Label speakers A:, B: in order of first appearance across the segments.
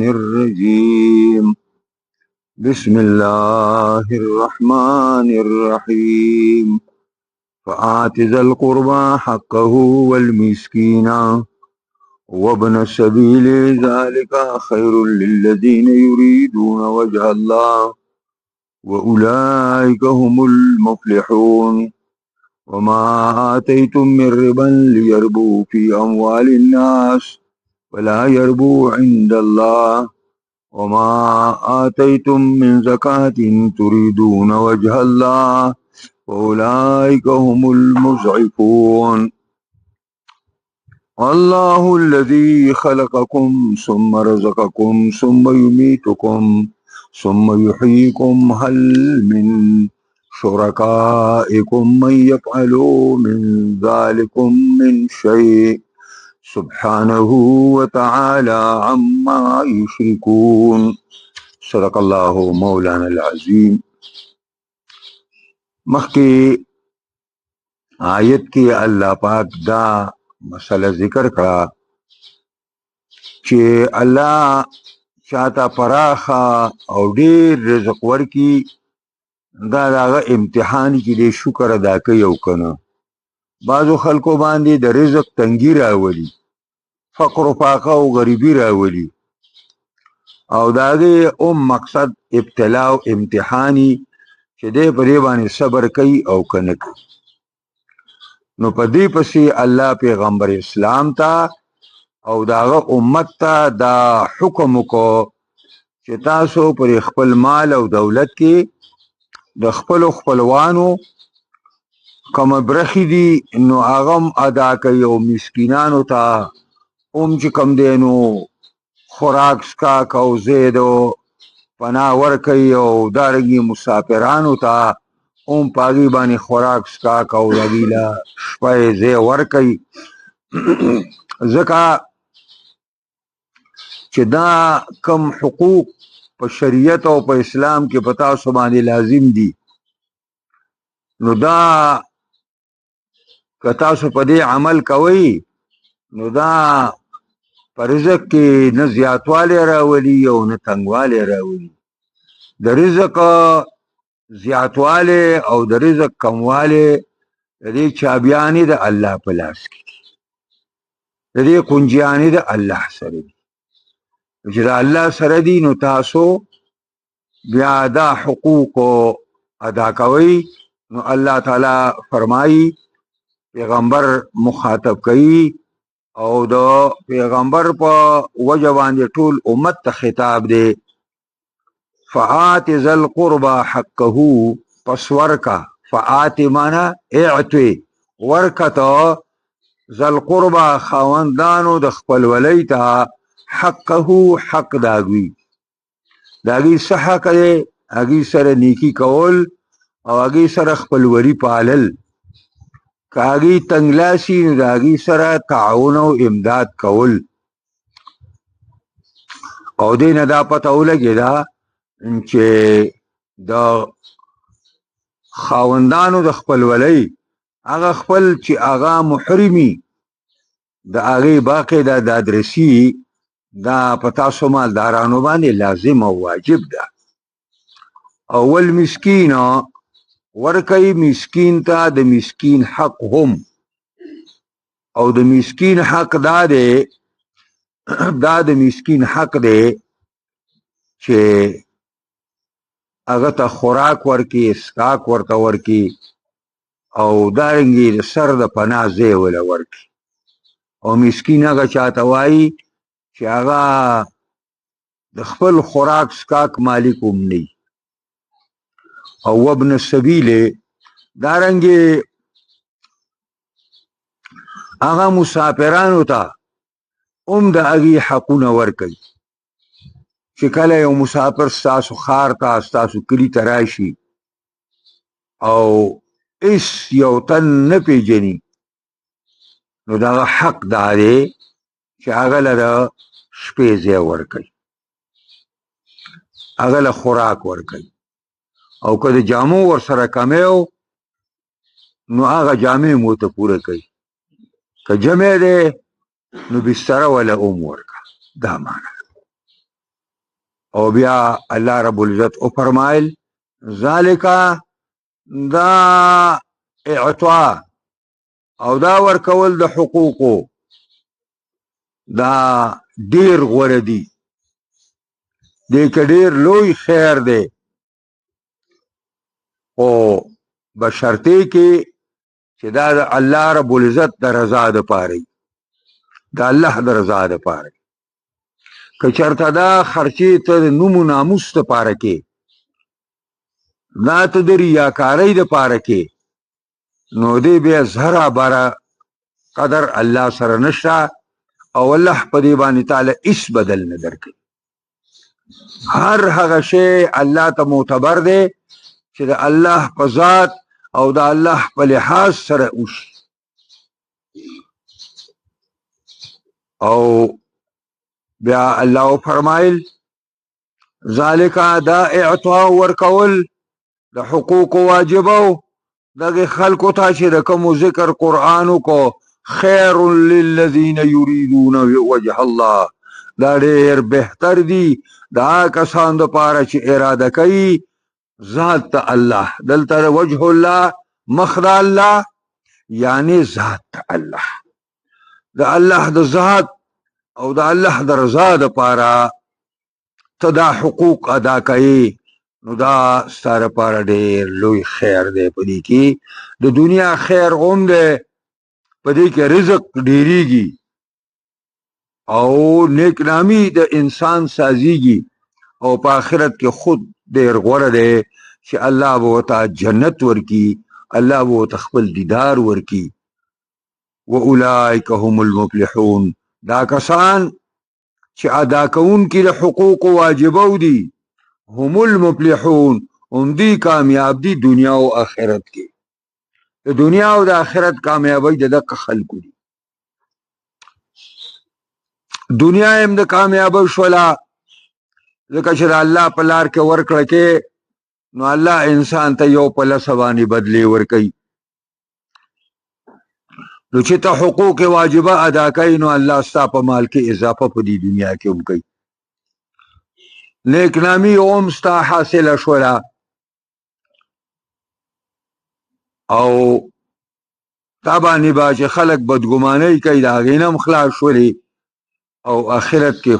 A: الرجيم بسم الله الرحمن الرحيم فآت ذا القربى حقه والمسكين وابن السبيل ذلك خير للذين يريدون وجه الله وأولئك هم المفلحون وما آتيتم من ربا ليربو في أموال الناس ولا يربو عند الله وما آتيتم من زكاة تريدون وجه الله وأولئك هم المضعفون الله الذي خلقكم ثم رزقكم ثم يميتكم ثم يحييكم هل من شركائكم من يفعل من ذلكم من شيء سبحانه وتعالى عما يشركون صدق الله مولانا العظیم. مخکې آیت کې الله پاک دا مسله ذکر کړه چې الله چاته پراخه او ډېر رزق ورکي، دا دغه امتحان کې دې شکر ادا کوي او کنه. بعضو خلکو باندې د رزق تنګي راولي، فقر و فاقه او غریبی راولي، او دا دې مقصد ابتلا او امتحانی چې دې په دې باندې صبر کوي او کنه کوي. نو په دې پسې الله پیغمبر اسلام ته او داغه امت ته دا حکم وکړو چې تاسو پر خپل مال او دولت کې د خپل خپلوانو کوم برخې دي نو هغه ادا کوي، او مسکینانو ته چې کم دی نو خوراک سکاک او زید او پناه ورکوي، او دارنګې مسافرانو ته پاغي باندې خوراک سکاک او هغوی له شپه یې ځای ورکوي. ځکه چې دا کم حقوق په شریعت او په اسلام کې په تاسو باندې لازم دي، نو دا که تاسو په دې عمل کوئ نو دا په رزق کې نه زیاتوالی راولي او نه تنګوالی راولي. د رزق زیاتوالی او د رزق کموالی د دې چابیانې د الله په لاس کې دي، د دې کنجیانې د الله سره دي. چې د الله سره دي نو تاسو بیا دا حقوق ادا کوئ. نو الله تعالی فرمایي پیغمبر مخاطب کوي او د پیغمبر په وجه باندې ټول امت ته خطاب دی. فآت ذا القربى حقه، پس ورکا، فآت مانا اعطي، ورکتا ذا القربى خاوندانو د خپل ولی ته حقه، حق داغوی څه حق دی؟ هغوی سره نیکی کول او هغوی سره خپلولي پالل. که هغوی تنګلاسي نو د هغوی سره تعاون او امداد کول. او دې نه دا پته ولګېده چې د خاوندانو د خپلولۍ هغه خپل چې هغه محرمي د هغې باقي د دادرسي دا په تاسو مالدارانو باندې لازم او واجب ده. اول مسکین ورکوي مسکین ته د مسکین حق هم، او د مسکین حق دا دی، دا د مسکین حق دی چې هغه ته خوراک ورکي، اسکاک ورته ورکي، او دارنګې د سر د پناه ځای وله ورکي. او مسکین هغه چاته وایي چې هغه د خپل خوراک سکاک مالک هم نه وي. او ابن السبیل دارنګې هغه مسافرانو ته هم د هغې حقونه ورکوي. چې کله یو مسافر ستاسو ښار ته ستاسو کلي ته راشي او هېڅ یو تن نه پیژني، نو دغه حق دا دی چې هغه له د شپې ځای ورکوي، هغه له خوراک ورکوي، او که د جامو ورسره کمی و نو هغه جامې مو ته پوره کوي. که جمع دی نو بستره وله هم ورکه. دا معنی او بیا الله رب العزت او فرمایل ذالکا دا اعطاء او دا ورکول د حقوقو دا ډیر غوړه دي دې کې ډیر لوی خیر دی او بشرطه کې چې دا د الله رب العزت د رضا د پاره د الله د رضا د پاره که چرته دا خرچې ته نوم ناموس د پاره کې دا ته د ریاکارۍ د پاره کې نو دې بیا زهره باره قدر الله سره نشته او الله په دې باندې تعالی هیڅ بدل نه درکوي هر هغه شی الله ته معتبر دی چې د الله په ذات او د الله په لحاظ سره وشي او بیا الله فرمایل ذالک دا اعطاء ورکول د حقوق واجبو دغه خلکو ته چې د کوم ذکر قرآن کو خیر للذین یریدون وجه الله دا ډیر بهتر دی دا کسان د پاره چې اراده کوي ذات الله دلته وجه الله مخد الله یعنی ذات الله د الله د ذات او د الله د رضا د پاره ته دا حقوق ادا کوي نو دا ستاره پاره ډیر لوی خیر دی په دې کې د دنیا خیر هم دی په دې کې رزق ډیریږي او نیک نامی د انسان سازیږي او په آخرت کې خود ډیر غوړه دی چې الله به ورته جنت ورکي الله به ورته خپل دیدار ورکي واولئک هم المفلحون دا کسان چې ادا کوونکي د حقوق واجبو دي هم المفلحون هم دی کامیاب دي دنیا او آخرت کې د دنیا او د آخرت کامیابی د دغه خلکو دي دنیا هم د کامیابی شولا ځکه چې الله په لار کې ورکړه کې نو الله انسان ته یو په لس باندې بدلی ورکوي نو چې ته حقوق واجبه ادا کوي نو الله ستا په مال کې اضافه په دې دنیا کې هم کوي نیک نامی هم ستا حاصله شولا او تابانی با چې خلق بدګماني کوي دا غینم خلاص شولي او آخرت کې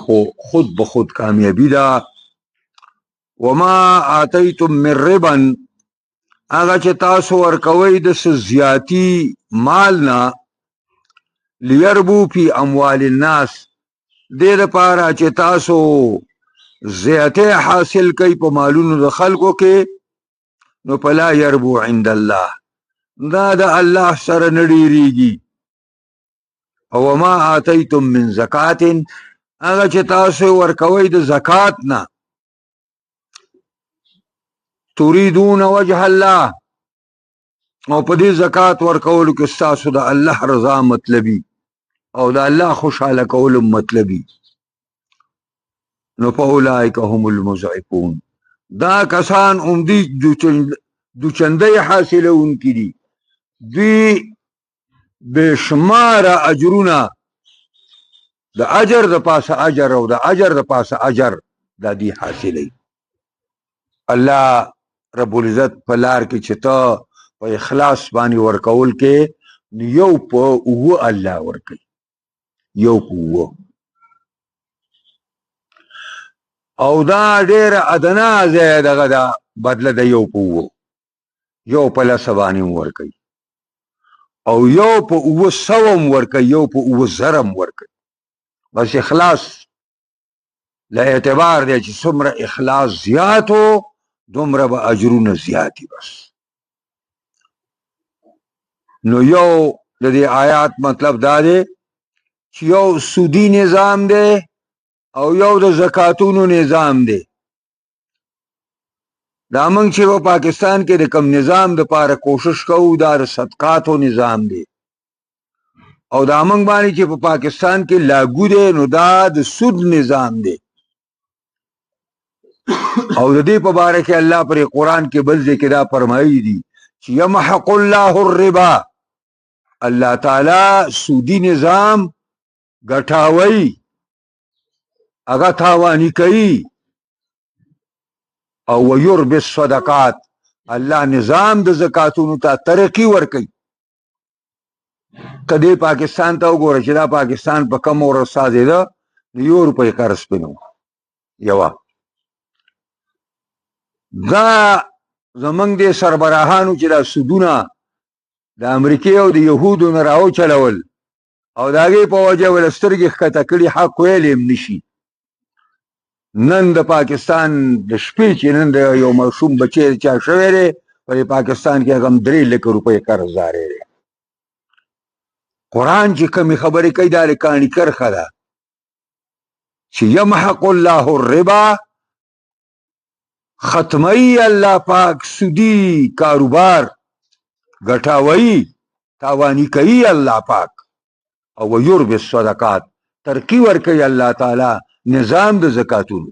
A: خود به خود کامیابی ده وما آتیتم من ربا هغه چې تاسو ورکوي د زیاتی مال نه لیربو فی اموال الناس دې لپاره چې تاسو زیاته حاصل کوي په مالونو د خلکو کې نو فلا يربو عند الله دا د الله سره نډیریږي او ما آتیتم من زکات هغه چې تاسو ورکوي د زکات نه تريدون وجه الله او په دې زکات ورکول کې تاسو د الله رضا مطلبي او د الله خوشاله کول مطلبي نو فاولئک هم المضعفون دا کسان اومدي دوچندې حاصلون کړي دوی بشمار اجرونه د اجر د پاسه اجر او د اجر د پاسه اجر د دې حاصلې الله رب العزت په لار کې چې ته په اخلاص باندې ورکول کې یو په او الله ورکي یو په او دا ډېر ادنا زیاده دا بدله د یو په یو په لسبانی ورکي او یو په او سوم ورکي یو په او زرم ورکي بس اخلاص لا اعتبار دی چې څومره اخلاص زیاتو دومره به اجرونه زیاتی بس نو یو د دې آیات مطلب دا دی چې یو سودی نظام دی او یو د زکاتونو نظام دی دا موږ چې په پاکستان کې د کم نظام د پاره کوشش کوو دا د صدقاتو نظام دی او دا موږ باندې چې په پاکستان کې لاګو دی نو دا د سود نظام دی او د دې په باره کې الله پر قرآن کې بل ذکر دا فرمایي دي چې یمحق الله الربا الله تعالی سودی نظام ګټاوي هغه تاوانی کوي او ويربي الصدقات الله نظام د زکاتونو ته ترقی ورکي. کدی پاکستان ته وګوره چې دا پاکستان په کم اور سازیده یو روپۍ قرض پینو یوا دا زمنګ د سربراهانو چې دا سودونه د امریکای او د يهودو نه راو چلول او داګه په وجه ولسترګي ښکته کړي حق ویلیم نشي. نن د پاکستان د شپې چې نن د یو مشوم بچی چا شوی دی په پاکستان کې هم 3 لک روپۍ قرض داري. قرآن چې کومې خبرې کوي دا کانی کرخه ده چې یمحق الله الربا ختمی الله پاک سودی کاروبار ګټاوي تاوانی کوي الله پاک او یربی الصدقات ترقی ورکوي الله تعالی نظام د زکاتونو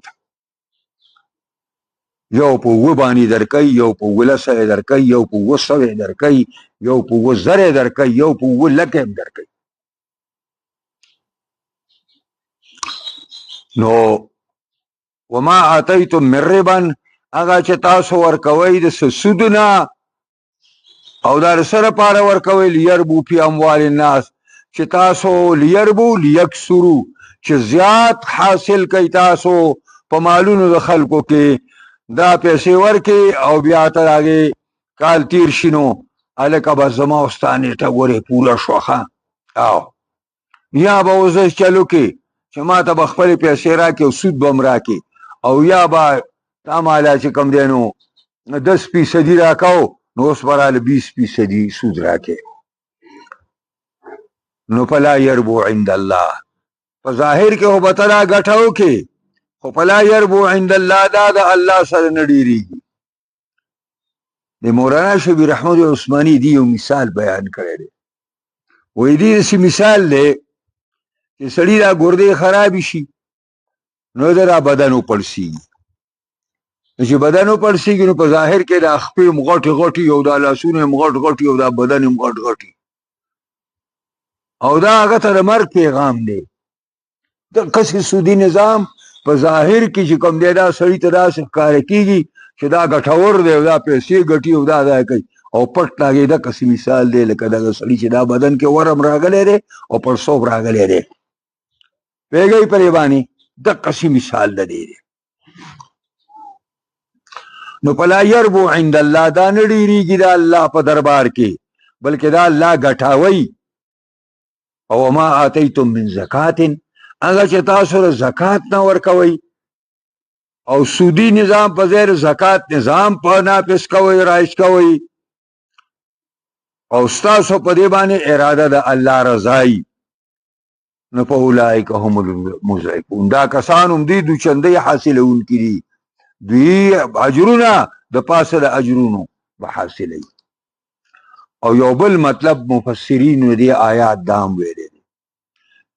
A: یو په و باندې درکوي یو په ولسه درکوي یو په وسوي درکوي یو په وزره درکوي یو په ولکه درکوي. نو وما آتیتم من ربا هغه چې تاسو ورکوي د سودونه او دا سره پاره ورکوي لیربو فی اموال الناس چې تاسو لیربو لیکسرو چې زیات حاصل کوي تاسو په مالونو د خلکو کې دا پیسې ورکي او بیا ته راغی کال تیر شینو الکه به زما واستانه ته ګوره پوره شوخه او یا به وزه چلو کې چې ما ته بخپل پیسې راکې او سود بم راکې او یا به تا مالا چې کم دینو 10% راکاو نو اوس براله 20% سود راکې. نو فلا يربو عند الله په ظاهر کې هو بتلا غټاو کې خو فلا يربو عند الله دا د الله سره نډيري. د مولانا شبیر احمد عثماني دی یو مثال بیان کړی دی. وې دې سی مثال دی چې سړی دا ګردې خراب شي نو دا بدن وپړسي چې بدن وپړسي نو په ظاهر کې د خپې مغټي غټي یو د لاسونه مغټ غټي یو د بدن مغټ غټي او دا هغه ته د مرګ پیغام دی. د قصې سودي نظام په ظاهر کې چې کوم دی دا سړی ته داسې ښکاره کېږي چې دا ګټور دی او دا پیسې ګټي او دا کوي او پټ لاګي. دا قصې مثال دی لکه دغه سړي چې دا بدن کې ورم راغلی دی او پړسوب راغلی دی پیږی پرې باندې د قصې مثال دی. نو فلا يربو عند الله دا نه ډېرېږي دا الله په دربار کې بلکې دا الله ګټاوي. او ما آتیتم من زکات هغه چې تاسو له زکات نه ورکوي او سودی نظام په ځای زکات نظام په نافذ کوي رایج کوي او تاسو په دې باندې اراده د الله رضای نو په اولئک هم المضعفون دا کسان هم دي د چندې حاصلون کړي دوی اجرونه د پاسه د اجرونو به حاصلې. او یو بل مطلب مفسرین دې آیات دام ویلي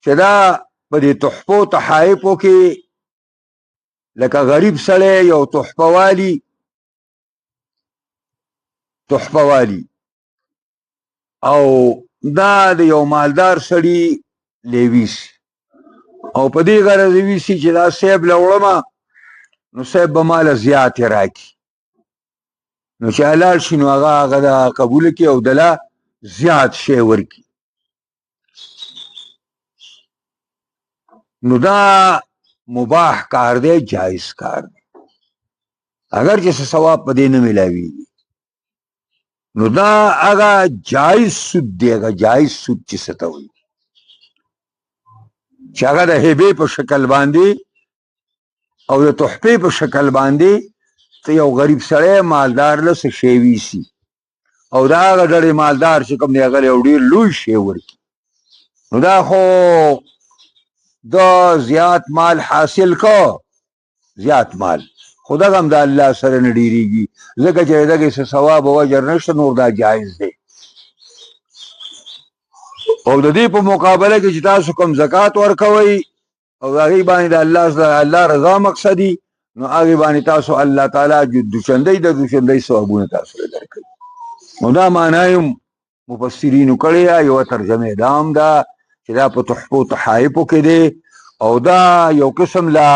A: چې دا په دې تحفو تحایفو کې لکه غریب سړی یو تحفه والی او دا د یو مالدار سړی لیویسی او په دې غرض ویسی چې دا صاحب لوړما نو صاحب به مال زیات راکړي نو چې حلال شي نو هغه دا قبول کړي او دله زیات شی ورکړي. نو دا مباح کار دی جایز کار دی اگر چې ثواب په دې نه ملاوي نو دا هغه جایز سود دی. هغه جایز سود چې څه ته وایي چې هغه د هبې په شکل باندې او د تحفې په شکل باندې ته یو غریب سړی مالدار له څه شی ویسي او دا هغه ډېر مالدار چې کوم دی هغه یو ډېر لوی شی ورکړي نو دا خو دا زیات مال حاصل کو زیات مال خدا هم د الله سره نه ډېرېږي ځکه چې دغه څه ثواب او اجر نشته نور دا جایز دی. او د دې په مقابله کې چې تاسو کوم زکات ورکوئ او هغې باندې د الله رضا مقصدي نو هغې باندې تاسو الله تعالی د دوشندۍ ثوابونه تاسو له درکوي. نو دا معنی هم مفسرینو کړې یوه ترجمه دا هم ده چې دا په تحفو تحایفو کې دی او دا یو قسم لا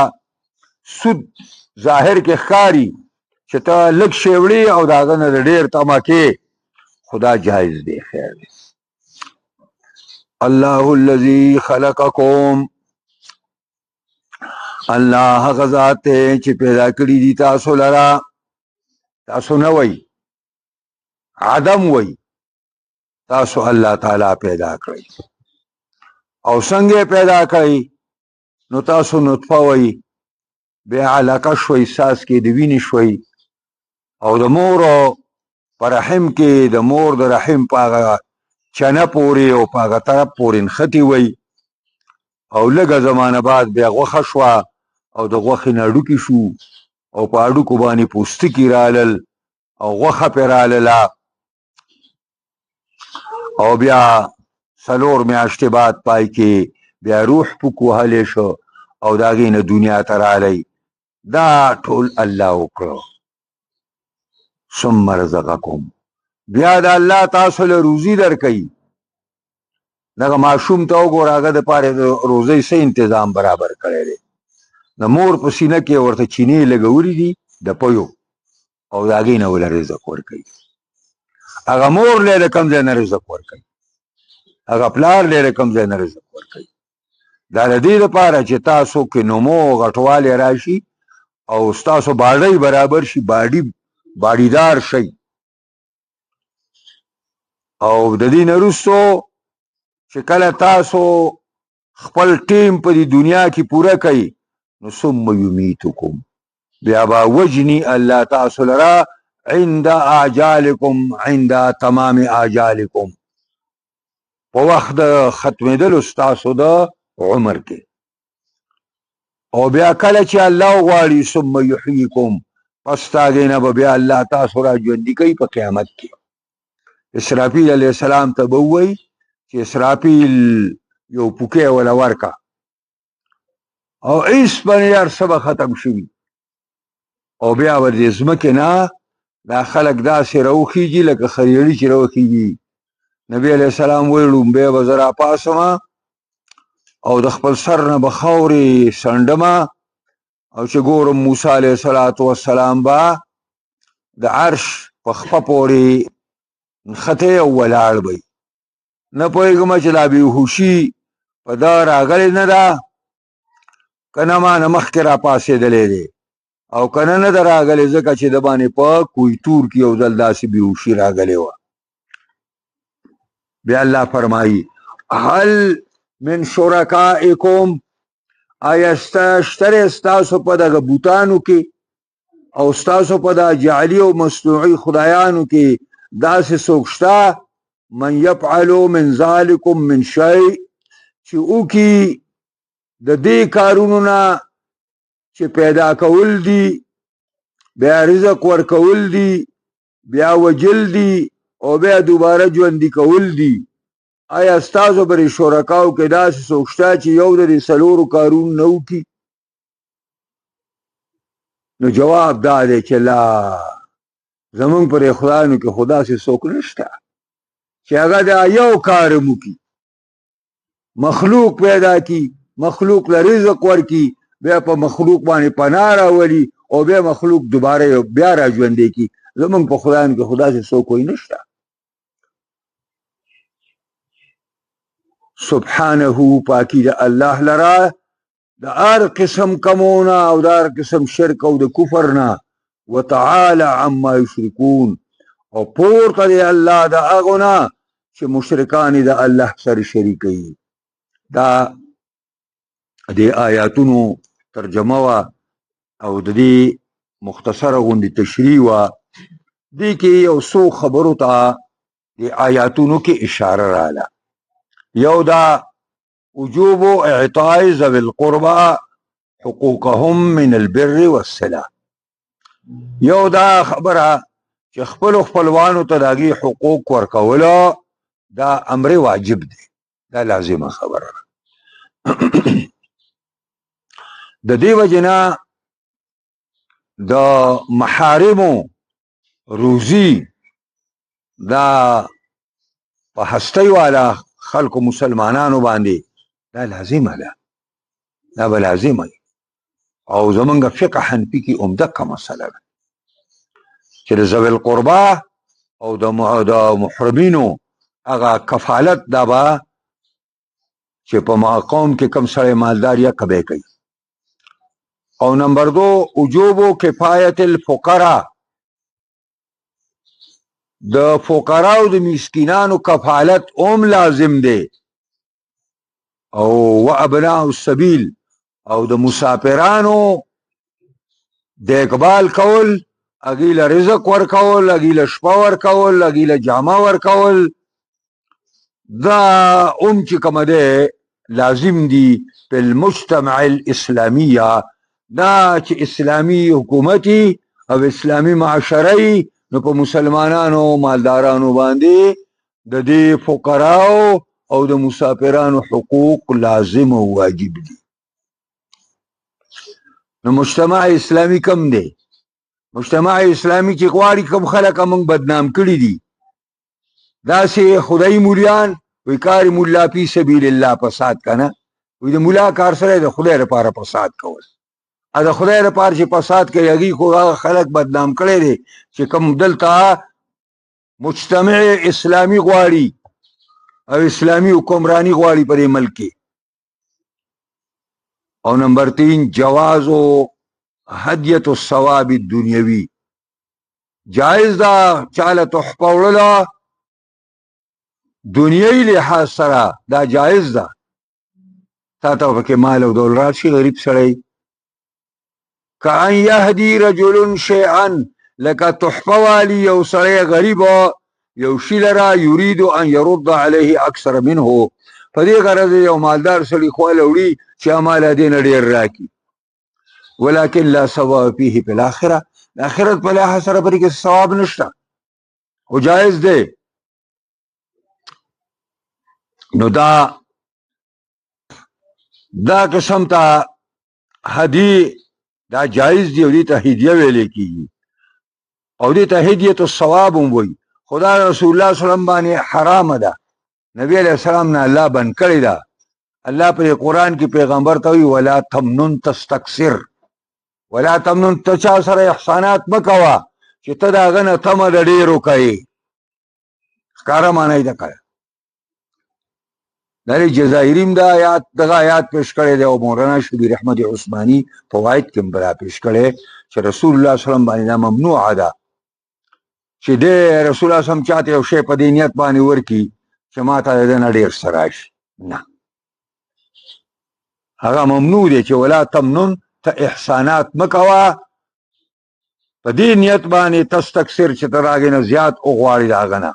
A: سود ظاهر کې ښکاري چې ته لږ شی وړي او د هغه نه ډېر طمع کې، خدا جایز دی. خیر دی. الله الذي خلقكم، الله هغه ذات دی چې پیدا کړي دي تاسو لرا. تاسو نه وای، عدم وای، تاسو الله تعالی پیدا کړی. او څنګه پیدا کړی؟ نو تاسو نطفه وای، بیا علاقه شوي، ساس کې د وینې شوي، او د مور په رحم کې د مور د رحم په هغه چنه پورې او په هغه طرف پورې نښتې وای، او لږه زمانه بعد بیا غوښه شوه او د غوښې نه هډوکي شو، او په هډوکو باندې پوستکي رالل او غوښه پرې رالله، او بیا 4 میاشتې بعد پای کې بیا روح پوک وهلی شو او د هغې نه دنیا ته رالی. دا ټول الله وکړو. ثم رزقکم، بیا د الله تاسو له روزي درکوي. دغه ماشوم ته وګوره، هغه دپاره د روزۍ څه انتظام برابر کړی دی. د مور په سینه کې ورته چینې لګولي دي د پیو، او د هغې نه وله رزق ورکوي. هغه مور لی د کوم ځای نه رزق ورکوي، هغه پلار لی د کوم ځای نه رزق ورکوي. دا د دې دپاره چې تاسو کې نمو او غټوالی راشي او ستاسو باډۍ برابر شي، باډیدار شئ. او د دې نه وروستو چې کله تاسو خپل ټیم په دې دنیا کې پوره کوي، نو ثم یمیتکم، بیا به وجني الله تاسو لرا عند آجالکم، عند تمام آجالکم، په وخت د ختمېدلو ستاسو د عمر کې. او بیا کله چې الله غواړي ثم یحییکم، پس د هغې نه به بیا الله تاسو را ژوندي کوي په قیامت کې. اسرافیل علیه السلام ته به ووایي چې اسرافیل یو پوکی وله ورکه، او هېڅ باندې هر څه به ختم شوي، او بیا به د ځمکې نه دا خلک داسې راوخیږي لکه خریړي چې راوخیږي. نبی علیه السلام وایي لومبی به زه راپاڅمه او د خپل سر نه به خاورې څنډمه، او چې ګورم موسی علیه السلام به د عرش په خپه پورې نښتی او ولاړ به. نه پوهېږم چې دا بېهوشي په ده راغلې نه ده، که نه ما نه مخکې راپاڅېدلی دی، او که نه ده راغلې، ځکه چې د باندې په کویتور کې یو ځل داسې بېهوشي راغلې وه. بیا الله فرمایي هل من شرکائکم، آیا شته ستاسو په دغه بوتانو کې او ستاسو په دا جعلي او مصنوعي خدایانو کې داسې څوک شته من یفعلو من ذلکم من شیء، چې وکي د دې کارونو نه چې پیدا کول دي، بیا رزق ورکول دي، بیا وجل دي، او بیا دوباره ژوندي کول دي. آیا ستاسو پرې شرکاو کې داسې څوک شته چې یو د دې 4 کارونه نه وکړي؟ نو جواب دا دی چې لا، زمونږ پرې خدایانو کې خو داسې څوک نشته چې هغه دا یو کار هم وکړي. مخلوق پیدا کړي، مخلوق له رزق ورکړي، بیا په مخلوق باندې پناه راولي، او بیا مخلوق دوباره بیا را ژوندی کړي. زمونږ په خدایانو کې خو داسې څوک کوی نشته. سبحانه، پاکی د الله لرا د هر قسم کمونه او د هر قسم شرک او د کفر نه. وتعالى عما یشرکون، او پورته دی الله د هغو نه چې مشرکان یې د الله سره شریکوي. دا د آیاتونو ترجمه وه او د دې مختصره غوندې تشریح وه. دې کې یو څو خبرو ته د آیاتونو کې اشاره رااله. یو دا وجوب اعطاء ذوي القربى حقوقهم من البر والصله، یو دا خبره چې خپل خپلوانو ته د هغې حقوق ورکولو دا امر واجب دی، دا لازمه خبره ده. د دې وجې نه د محارمو روزي دا په هستۍ والا خلکو مسلمانانو باندې دا لازمه ده، دا به لازمه وي. او زمونږ فقه حنفي کې همدغه مسله ده چې د ذوی القربا او د محرمینو هغه کفالت دا به چې په قوم کې کم سړی مالدار یا کبه کوي. او نمبر 2 وجوب کفایت الفقراء، د فقراء او د مسکینانو کفالت اوم لازم دی. او ابناء السبیل او د مسافرانو د اقبال کول، اگیل رزق ورکول، اگیل شپه ورکول، اگیل جامه ورکول، دا چې کوم ده لازم دی په المجتمع الاسلامیه، دا چې اسلامی حکومتي او اسلامی معاشري نو په مسلمانانو مالدارانو باندې د دې فقراو او د مسافرانو حقوق لازم او واجب دي. نو مجتمع اسلامی کم دی؟ مجتمع اسلامی چې غواړي کم خلک موږ بدنام کړي دي، دا سه خدای مولیان وی کار مولا فی سبیل الله فساد کنه، وی د مولا کار سره د خدای لپاره فساد کول، ا د خدای لپاره چې فساد کوي هغه خو خلک بدنام کړي دي چې کم دلته مجتمع اسلامی غواړي او اسلامی حکمرانی غواړي په ملک کې. او نمبر 3 جواز و هدیت الثواب الدنیوی، جائز دا چاله تحفه وړله دنیوي لحاظ سره، دا جائز ده. تا ته پکې مال او دولت راشي غریب سړی، کأن یهدی رجل شیئا، لکه تحفه والی یو سړی غریب یو شی لره یرید ان يرد علیه اکثر منه، په دې غرض یو مالدار سړي خواله وړي چې مال دې نه ډېر راکړي، ولكن لا ثواب فيه في الاخره، اخرت په لحاظ سره پرې کې ثواب نشته او جائز دی. نو دا قسم ته هدی دا جائز دی او دې ته هدیه ویل کیږي او دې ته هدیه الثواب هم وایي. خدا رسول الله صلی الله علیه وسلم باندې حرام ده، نبی علیہ السلام نه الله بند کړی ده. الله په قرآن کې پیغمبر ته وی ولا تمنن تستكثر، ولا تمنن تچا سره احسانات مکوا چې ته دا غنه تم د ډیرو کوي، ښکارا معنی ده کړه. دا جزائریم دا آیات دغه آیات پیش کړی دی او مولانا شبیر احمد عثماني فواید کې برا پیش کړي چې رسول الله صلی الله علیه وسلم باندې ممنوع ده چې د رسول الله صلی الله علیه وسلم چاته یو شی په دې نیت باندې ورکی چې ماته د نه ډیر سره شي، نه، هغه ممنوع دی چې ولا تمنن ته احسانات مکوا په دې نیت باندې تستكثر چې تراغې نه زیات او غواړي دا غنه.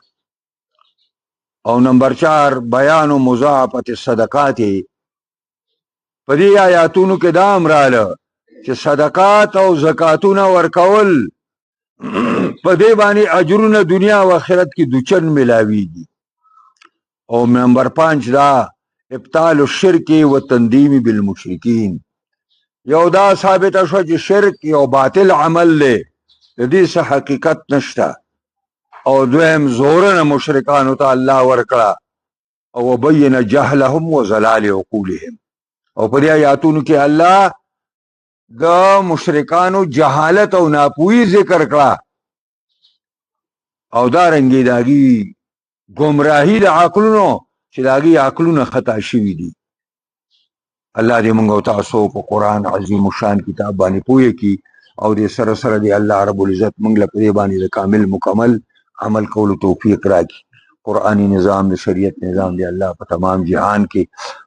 A: او نمبر 4 بیان و مضاعفت الصدقات، په دې آیاتونو کې دا امراله چې صدقات او زکاتونه ورکول په دې باندې اجرونه دنیا او آخرت کې دوچن ملاويږي. او نمبر 5 دا ابطال الشرک و تندیم بالمشرکین، یو دا ثابت شو چې شرک یو باطل عمل دی، د دې څه حقیقت نشته. او دویم زورن مشرکانو ته الله ورکړه او بین جهلهم و زلال عقولهم، او په دې آیاتونو کې الله د مشرکانو جهالت او ناپوهی ذکر کړه او دا رنګي داږي گمراهی د عقلونو چې داږي عقلونه خطا شوي دي. الله دې موږ او تاسو په قرآن عظیم شان کتاب باندې پوهه کی او دې سره سره دې الله رب العزت موږ له دې باندې کامل مکمل عمل کولو توفیق راکړي. قرآنی نظام د شریعت نظام دی الله په تمام جهان کې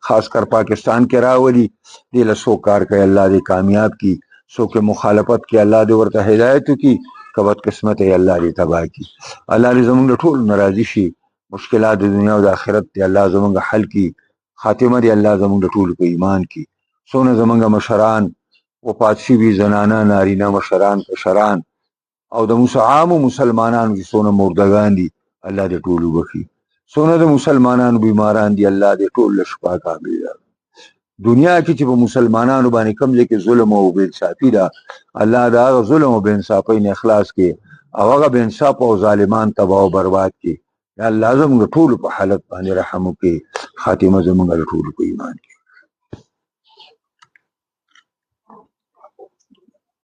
A: خاص کر پاکستان کې راولي، دې له سو کار کوي الله دې کامیاب کی، سو کې مخالفت کې الله دې ورته هدایت کی، کبد قسمت ای الله دې تباہ کی. الله دې زموږ ټول ناراضي شي، مشکلات د دنیا او د آخرت دې الله زموږ حل کی، خاتمه دې الله زموږ ټول په ایمان کی. سونه زموږ مشران وفات شوي زنانه نارینه مشران کشران او د عام مسلمانانو چې سونه مردگان دي الله دې ټول وبخي، سونه د مسلمانانو بیماران دي الله دې ټول شفا کامل. دنیا کې چې په مسلمانانو باندې کم ځای کې ظلم او بے انصافي ده، الله دا ظلم او بے انصافۍ نه اخلاص کې او هغه بے انصاف او ظالمان تباہ او برباد کې. یا الله زموږ ټول په حالت باندې رحم وکړي، خاتمه زموږ ټول په ایمان کې.